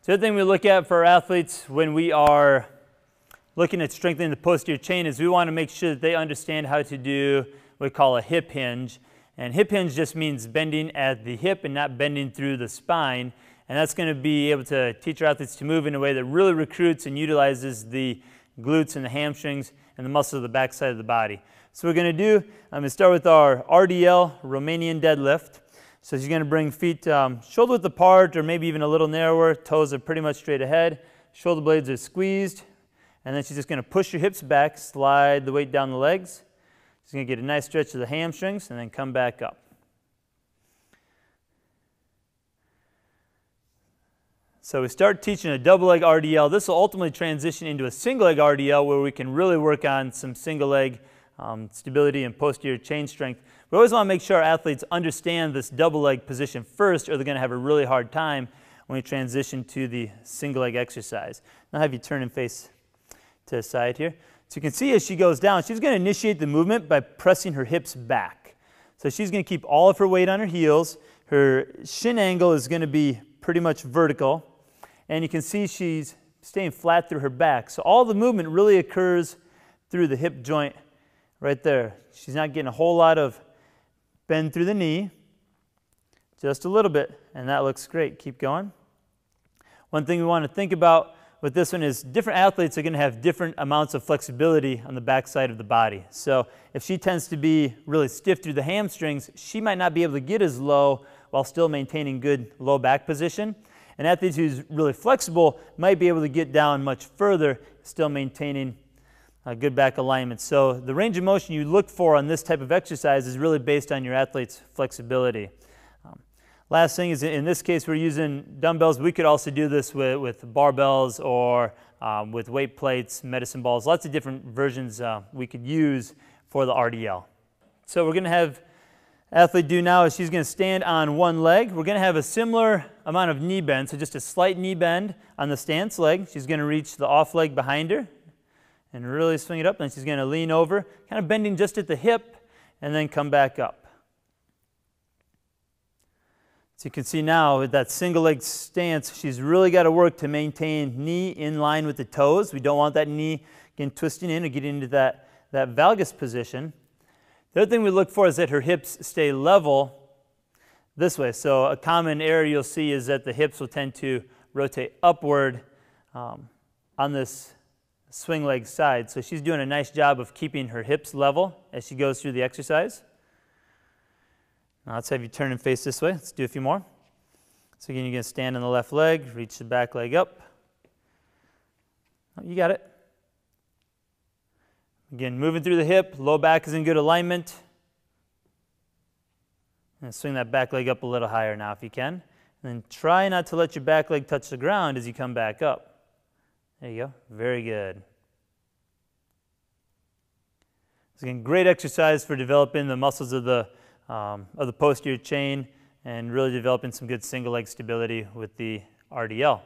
The other thing we look at for our athletes when we are looking at strengthening the posterior chain is we want to make sure that they understand how to do what we call a hip hinge. And hip hinge just means bending at the hip and not bending through the spine. And that's going to be able to teach our athletes to move in a way that really recruits and utilizes the glutes and the hamstrings and the muscles of the backside of the body. So what we're going to do, I'm going to start with our Rdl Romanian Deadlift. So she's going to bring feet shoulder width apart or maybe even a little narrower. Toes are pretty much straight ahead. Shoulder blades are squeezed. And then she's just going to push your hips back, slide the weight down the legs. She's going to get a nice stretch of the hamstrings and then come back up. So we start teaching a double leg RDL. This will ultimately transition into a single leg RDL where we can really work on some single leg stability and posterior chain strength. We always want to make sure our athletes understand this double leg position first or they're going to have a really hard time when we transition to the single leg exercise. Now I'll have you turn and face to the side here. So you can see as she goes down, she's going to initiate the movement by pressing her hips back. So she's going to keep all of her weight on her heels. Her shin angle is going to be pretty much vertical. And you can see she's staying flat through her back. So all the movement really occurs through the hip joint right there. She's not getting a whole lot of bend through the knee, just a little bit, and that looks great. Keep going. One thing we want to think about with this one is different athletes are going to have different amounts of flexibility on the backside of the body. So if she tends to be really stiff through the hamstrings, she might not be able to get as low while still maintaining good low back position. An athlete who's really flexible might be able to get down much further, still maintaining a good back alignment. So the range of motion you look for on this type of exercise is really based on your athlete's flexibility. Last thing is, in this case, we're using dumbbells. We could also do this with barbells or with weight plates, medicine balls, lots of different versions we could use for the RDL. So we're going to have athlete do now is she's going to stand on one leg. We're going to have a similar amount of knee bend, so just a slight knee bend on the stance leg. She's going to reach the off leg behind her and really swing it up. Then she's going to lean over, kind of bending just at the hip, and then come back up. So you can see now with that single leg stance, she's really got to work to maintain knee in line with the toes. We don't want that knee again twisting in or getting into that valgus position. The other thing we look for is that her hips stay level this way. So a common error you'll see is that the hips will tend to rotate upward on this swing leg side. So she's doing a nice job of keeping her hips level as she goes through the exercise. Now let's have you turn and face this way. Let's do a few more. So again, you're going to stand on the left leg, reach the back leg up. Oh, you got it. Again, moving through the hip, low back is in good alignment. And swing that back leg up a little higher now if you can. And then try not to let your back leg touch the ground as you come back up. There you go. Very good. So again, great exercise for developing the muscles of the posterior chain and really developing some good single leg stability with the RDL.